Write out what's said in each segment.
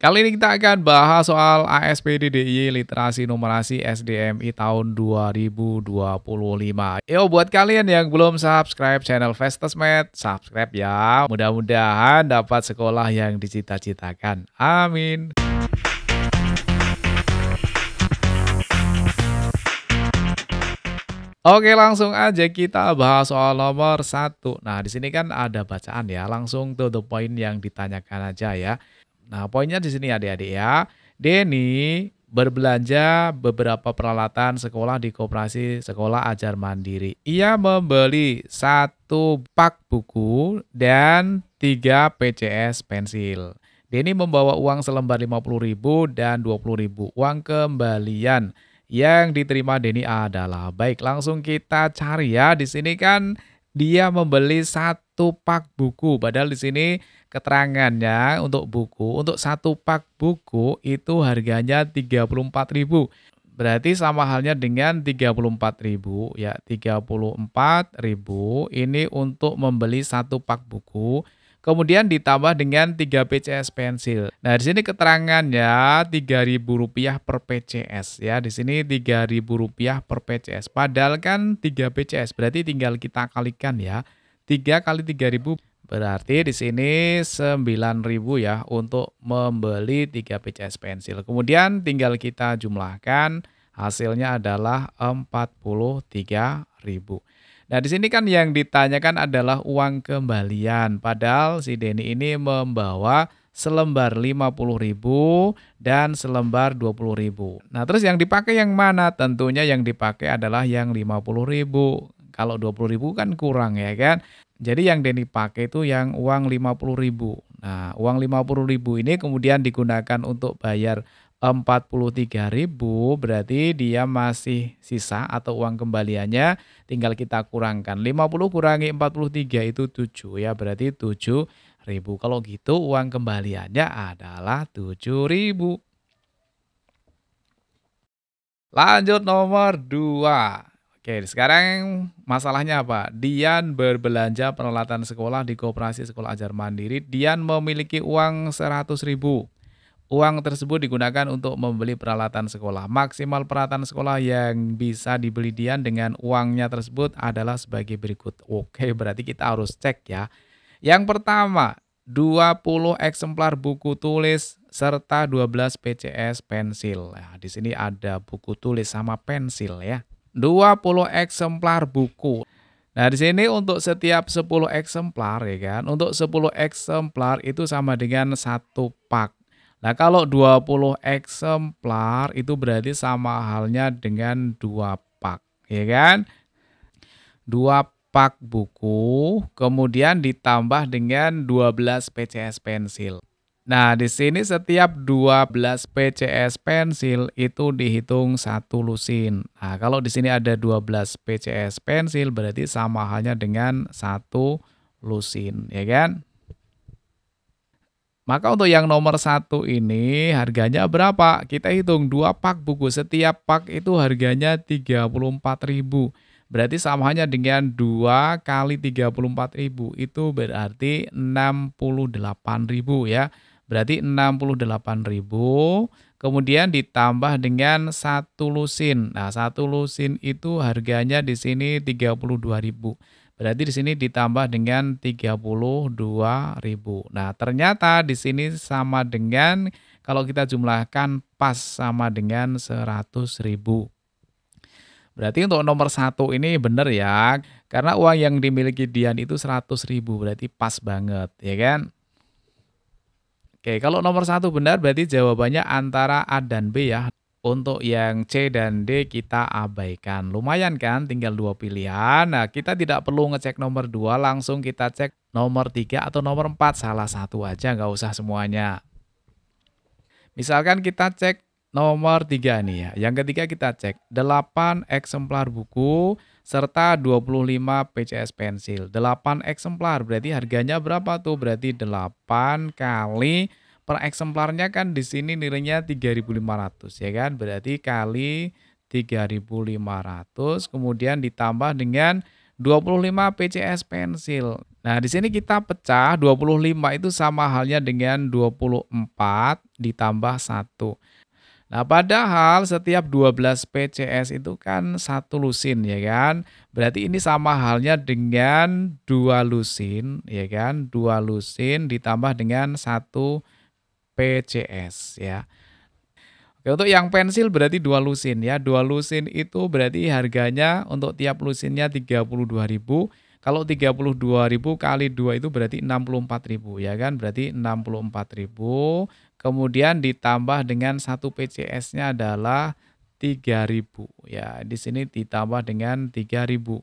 Kali ini kita akan bahas soal ASPDDIY Literasi Numerasi SDMI tahun 2025. Yo, buat kalian yang belum subscribe channel Festasmed, subscribe ya. Mudah-mudahan dapat sekolah yang dicita-citakan. Amin. Oke, langsung aja kita bahas soal nomor satu. Nah, di sini kan ada bacaan ya, langsung to the point yang ditanyakan aja ya. Nah, poinnya di sini adik-adik ya. Denny berbelanja beberapa peralatan sekolah di Koperasi Sekolah Ajar Mandiri. Ia membeli satu pak buku dan 3 PCS pensil. Denny membawa uang selembar 50.000 dan 20.000. Uang kembalian yang diterima Denny adalah, baik, langsung kita cari ya. Di sini kan dia membeli satu pak buku, padahal di sini keterangannya untuk buku, untuk satu pak buku itu harganya 34.000. Berarti sama halnya dengan 34.000 ya, 34.000 ini untuk membeli satu pak buku. Kemudian ditambah dengan 3 PCS pensil. Nah, di sini keterangannya Rp3.000 per PCS ya. Di sini Rp3.000 per PCS. Padahal kan 3 PCS, berarti tinggal kita kalikan ya. 3 kali 3.000 berarti di sini 9.000 ya untuk membeli 3 PCS pensil. Kemudian tinggal kita jumlahkan, hasilnya adalah 43.000. Nah, di sini kan yang ditanyakan adalah uang kembalian. Padahal si Denny ini membawa selembar 50.000 dan selembar 20.000. Nah, terus yang dipakai yang mana? Tentunya yang dipakai adalah yang 50.000. Kalau 20.000 kan kurang ya kan? Jadi yang Denny pakai itu yang uang 50.000. Nah, uang 50.000 ini kemudian digunakan untuk bayar 43.000, berarti dia masih sisa atau uang kembaliannya tinggal kita kurangkan. 50 kurangi 43 itu 7 ya, berarti 7.000. Kalau gitu uang kembaliannya adalah 7.000. Lanjut nomor 2. Oke, sekarang masalahnya apa? Dian berbelanja peralatan sekolah di Koperasi Sekolah Ajar Mandiri. Dian memiliki uang 100.000. Uang tersebut digunakan untuk membeli peralatan sekolah. Maksimal peralatan sekolah yang bisa dibeli Dian dengan uangnya tersebut adalah sebagai berikut. Oke, berarti kita harus cek ya. Yang pertama, 20 eksemplar buku tulis serta 12 PCS pensil. Nah, di sini ada buku tulis sama pensil ya. 20 eksemplar buku. Nah, di sini untuk setiap 10 eksemplar ya kan. Untuk 10 eksemplar itu sama dengan satu pak. Nah, kalau 20 eksemplar itu berarti sama halnya dengan 2 pak, ya kan? 2 pak buku, kemudian ditambah dengan 12 PCS pensil. Nah, di sini setiap 12 PCS pensil itu dihitung 1 lusin. Nah, kalau di sini ada 12 PCS pensil berarti sama halnya dengan 1 lusin, ya kan? Maka untuk yang nomor 1 ini harganya berapa? Kita hitung 2 pak buku. Setiap pak itu harganya 34.000. Berarti sama halnya dengan 2 kali 34.000. Itu berarti 68.000 ya. Berarti 68.000. Kemudian ditambah dengan 1 lusin. Nah, 1 lusin itu harganya di sini 32.000. Berarti di sini ditambah dengan 32.000. Nah, ternyata di sini sama dengan kalau kita jumlahkan pas sama dengan 100.000. Berarti untuk nomor 1 ini benar ya. Karena uang yang dimiliki Dian itu 100.000, berarti pas banget, ya kan? Oke, kalau nomor 1 benar berarti jawabannya antara A dan B ya. Untuk yang C dan D kita abaikan. Lumayan kan, tinggal 2 pilihan. Nah, kita tidak perlu ngecek nomor 2, langsung kita cek nomor 3 atau nomor 4. Salah satu aja, nggak usah semuanya. Misalkan kita cek nomor 3 nih ya. Yang ketiga kita cek 8 eksemplar buku serta 25 PCS pensil. 8 eksemplar berarti harganya berapa tuh? Berarti 8 kali per eksemplarnya kan di sini nilainya 3.500 ya kan? Berarti kali 3.500 kemudian ditambah dengan 25 PCS pensil. Nah, di sini kita pecah 25 itu sama halnya dengan 24 ditambah 1. Nah, padahal setiap 12 PCS itu kan satu lusin ya kan. Berarti ini sama halnya dengan 2 lusin ya kan. 2 lusin ditambah dengan satu PCS ya. Oke, untuk yang pensil berarti 2 lusin ya. 2 lusin itu berarti harganya untuk tiap lusinnya 32.000. Kalau 32.000 kali 2 itu berarti 64.000 ya kan. Berarti 64.000. Kemudian ditambah dengan satu PCS-nya adalah 3.000 ya. Di sini ditambah dengan 3.000.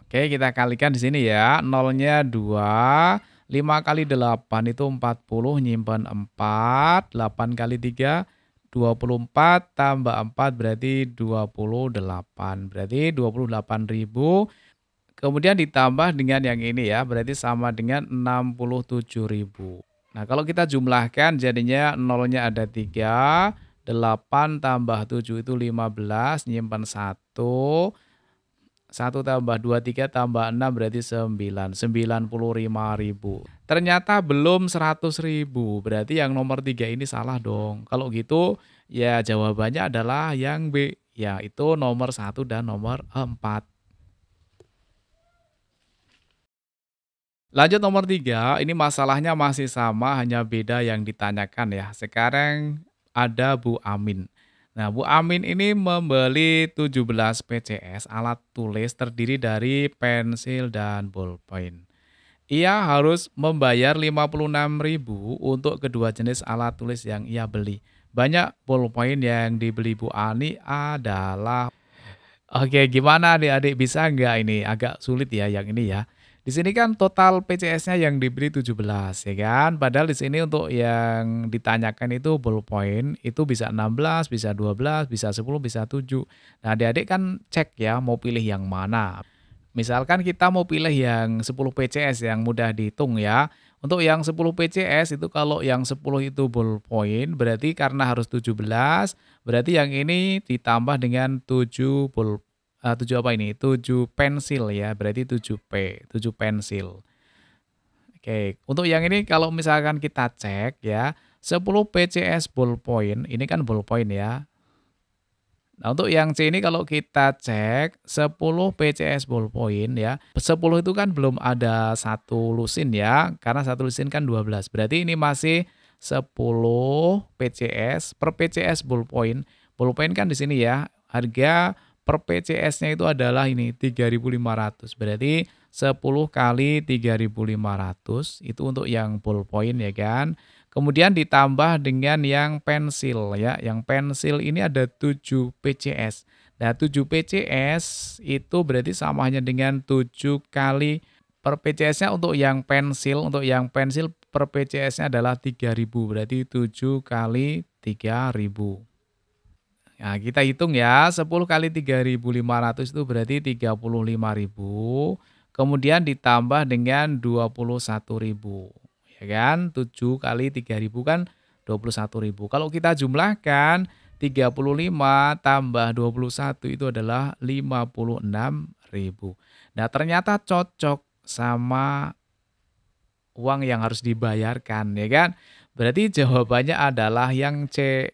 Oke, kita kalikan di sini ya. Nolnya 2, 5 kali 8 itu 40, nyimpen 4, 8 kali 3, 24, tambah 4 berarti 28. Berarti 28.000, kemudian ditambah dengan yang ini ya, berarti sama dengan 67.000. Nah, kalau kita jumlahkan jadinya nolnya ada 3, 8 tambah 7 itu 15, nyimpen 1, 1 tambah 2, 3 tambah 6 berarti 9, 95.000. Ternyata belum 100.000, berarti yang nomor 3 ini salah dong. Kalau gitu ya jawabannya adalah yang B, yaitu nomor 1 dan nomor 4. Lanjut nomor 3, ini masalahnya masih sama, hanya beda yang ditanyakan ya. Sekarang ada Bu Amin. Nah, Bu Amin ini membeli 17 PCS alat tulis terdiri dari pensil dan bolpen. Ia harus membayar 56.000 untuk kedua jenis alat tulis yang ia beli. Banyak bolpen yang dibeli Bu Ani adalah. Oke, gimana adik-adik, bisa nggak ini? Agak sulit ya yang ini ya. Di sini kan total PCS-nya yang dibeli 17 ya kan. Padahal di sini untuk yang ditanyakan itu ballpoint itu bisa 16, bisa 12, bisa 10, bisa 7. Nah, adik-adik kan cek ya mau pilih yang mana. Misalkan kita mau pilih yang 10 PCS yang mudah dihitung ya. Untuk yang 10 PCS itu kalau yang 10 itu ballpoint berarti karena harus 17, berarti yang ini ditambah dengan 7 7 apa ini? 7 pensil ya, berarti 7P, 7 pensil. Oke, untuk yang ini kalau misalkan kita cek ya, 10 PCS ballpoint, ini kan ballpoint ya. Nah, untuk yang C ini kalau kita cek 10 PCS ballpoint ya, 10 itu kan belum ada satu lusin ya, karena satu lusin kan 12. Berarti ini masih 10 PCS per PCS ballpoint. Ballpoint kan di sini ya, harga per PCS-nya itu adalah ini 3.500. Berarti 10 kali 3.500 itu untuk yang ballpoint ya kan. Kemudian ditambah dengan yang pensil ya. Yang pensil ini ada 7 PCS. Nah, 7 PCS itu berarti sama hanya dengan 7 kali per PCS-nya untuk yang pensil per PCS-nya adalah 3.000. Berarti 7 kali 3.000. Nah, kita hitung ya, 10 kali 3.500 itu berarti 35.000, kemudian ditambah dengan 21.000, ya kan? 7 kali 3.000 kan 21.000. Kalau kita jumlahkan, 35 tambah 21 itu adalah 56.000. Nah, ternyata cocok sama uang yang harus dibayarkan, ya kan? Berarti jawabannya adalah yang C.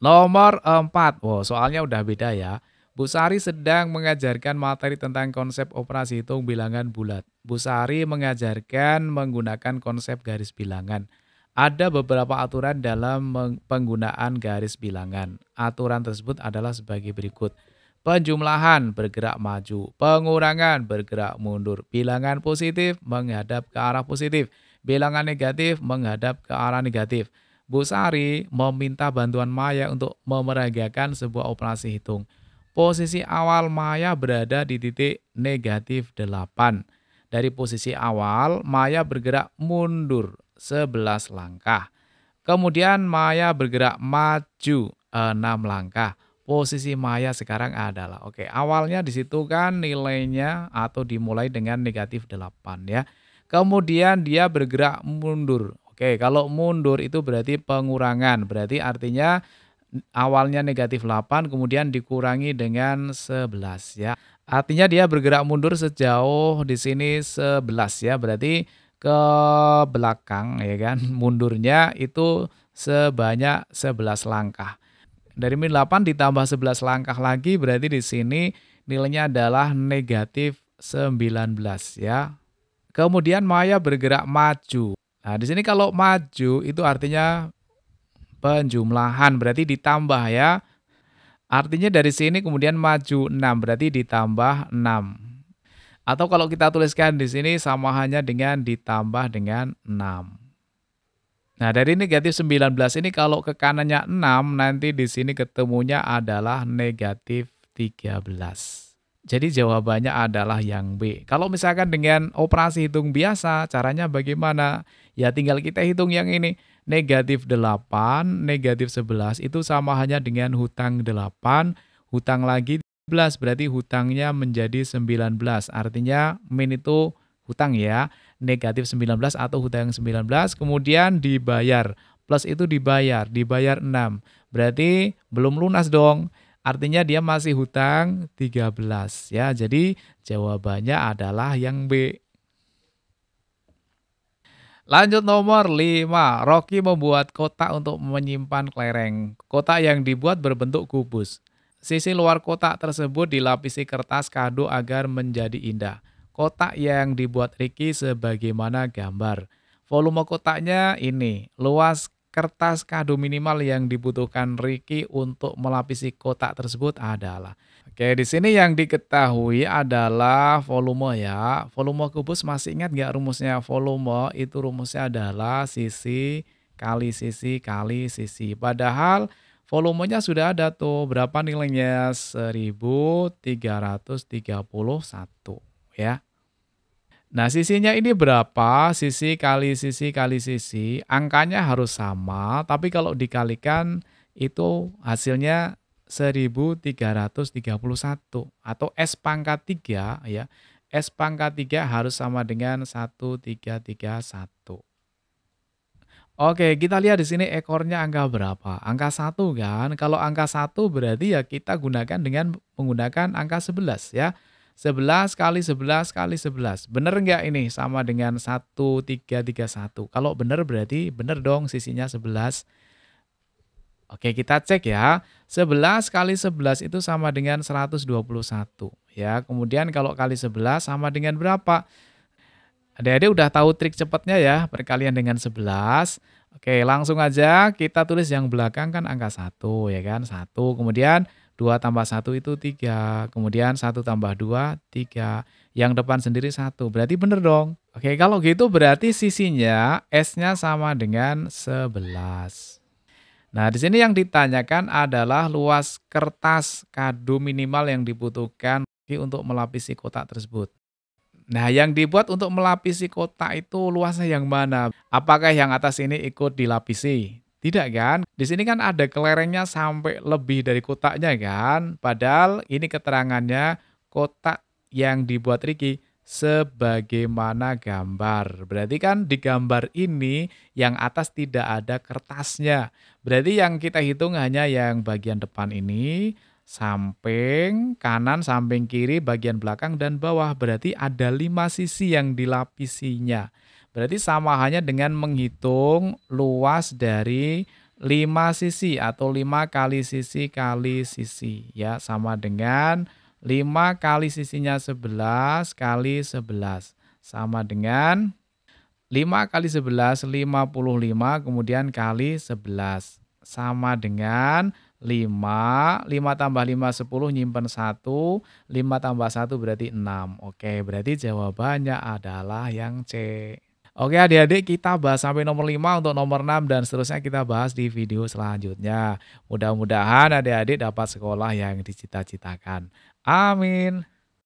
Nomor 4. Wow, soalnya udah beda ya. Bu Sari sedang mengajarkan materi tentang konsep operasi hitung bilangan bulat. Bu Sari mengajarkan menggunakan konsep garis bilangan. Ada beberapa aturan dalam penggunaan garis bilangan. Aturan tersebut adalah sebagai berikut. Penjumlahan bergerak maju, pengurangan bergerak mundur, bilangan positif menghadap ke arah positif, bilangan negatif menghadap ke arah negatif. Bu Sari meminta bantuan Maya untuk memeragakan sebuah operasi hitung. Posisi awal Maya berada di titik negatif 8. Dari posisi awal, Maya bergerak mundur 11 langkah. Kemudian Maya bergerak maju 6 langkah. Posisi Maya sekarang adalah, oke, awalnya di situ kan nilainya atau dimulai dengan negatif 8 ya. Kemudian dia bergerak mundur. Oke, kalau mundur itu berarti pengurangan. Berarti artinya awalnya negatif 8 kemudian dikurangi dengan 11 ya. Artinya dia bergerak mundur sejauh di sini 11 ya, berarti ke belakang ya kan, mundurnya itu sebanyak 11 langkah. Dari min 8 ditambah 11 langkah lagi berarti di sini nilainya adalah negatif 19 ya. Kemudian Maya bergerak maju. Nah, di sini kalau maju itu artinya penjumlahan, berarti ditambah ya. Artinya dari sini kemudian maju 6, berarti ditambah 6. Atau kalau kita tuliskan di sini sama hanya dengan ditambah dengan 6. Nah, dari negatif 19 ini kalau ke kanannya 6, nanti di sini ketemunya adalah negatif 13. Jadi jawabannya adalah yang B. Kalau misalkan dengan operasi hitung biasa, caranya bagaimana? Ya tinggal kita hitung yang ini. Negatif 8, negatif 11 itu sama hanya dengan hutang 8, hutang lagi 11, berarti hutangnya menjadi 19. Artinya min itu hutang ya, negatif 19 atau hutang 19, kemudian dibayar. Plus itu dibayar 6. Berarti belum lunas dong. Artinya dia masih hutang 13 ya. Jadi jawabannya adalah yang B. Lanjut nomor 5. Rocky membuat kotak untuk menyimpan kelereng. Kotak yang dibuat berbentuk kubus. Sisi luar kotak tersebut dilapisi kertas kado agar menjadi indah. Kotak yang dibuat Ricky sebagaimana gambar. Volume kotaknya ini, luas kertas kado minimal yang dibutuhkan Ricky untuk melapisi kotak tersebut adalah. Oke, di sini yang diketahui adalah volume ya. Volume kubus masih ingat nggak rumusnya? Volume itu rumusnya adalah sisi kali sisi kali sisi. Padahal volumenya sudah ada tuh. Berapa nilainya? 1331 ya. Nah, sisinya ini berapa? Sisi kali sisi kali sisi, angkanya harus sama, tapi kalau dikalikan itu hasilnya 1331 atau S pangkat 3 ya. S pangkat 3 harus sama dengan 1331. Oke, kita lihat di sini ekornya angka berapa? Angka 1 kan? Kalau angka 1 berarti ya kita gunakan dengan menggunakan angka 11 ya. 11 kali 11 kali 11. Benar nggak ini sama dengan 1331? Kalau benar berarti benar dong sisinya 11. Oke, kita cek ya. 11 kali 11 itu sama dengan 121 ya. Kemudian kalau kali 11 sama dengan berapa? Adik-adik udah tahu trik cepatnya ya, perkalian dengan 11. Oke, langsung aja kita tulis yang belakang kan angka 1 ya kan, 1. Kemudian 2 tambah 1 itu 3. Kemudian 1 tambah 2, 3. Yang depan sendiri 1. Berarti bener dong. Oke, kalau gitu berarti sisinya S-nya sama dengan 11. Nah, di sini yang ditanyakan adalah luas kertas kado minimal yang dibutuhkan untuk melapisi kotak tersebut. Nah, yang dibuat untuk melapisi kotak itu luasnya yang mana? Apakah yang atas ini ikut dilapisi? Tidak kan? Di sini kan ada kelerengnya sampai lebih dari kotaknya kan? Padahal ini keterangannya kotak yang dibuat Ricky sebagaimana gambar. Berarti kan di gambar ini yang atas tidak ada kertasnya. Berarti yang kita hitung hanya yang bagian depan ini, samping kanan, samping kiri, bagian belakang, dan bawah. Berarti ada 5 sisi yang dilapisinya. Berarti sama hanya dengan menghitung luas dari 5 sisi atau 5 kali sisi kali sisi. Ya, sama dengan 5 kali sisinya 11 kali 11. Sama dengan 5 kali 11, 55, kemudian kali 11. Sama dengan 5 tambah 5, 10, nyimpen 1, 5 tambah 1 berarti 6. Oke, berarti jawabannya adalah yang C. Oke adik-adik, kita bahas sampai nomor 5, untuk nomor 6 dan seterusnya kita bahas di video selanjutnya. Mudah-mudahan adik-adik dapat sekolah yang dicita-citakan. Amin.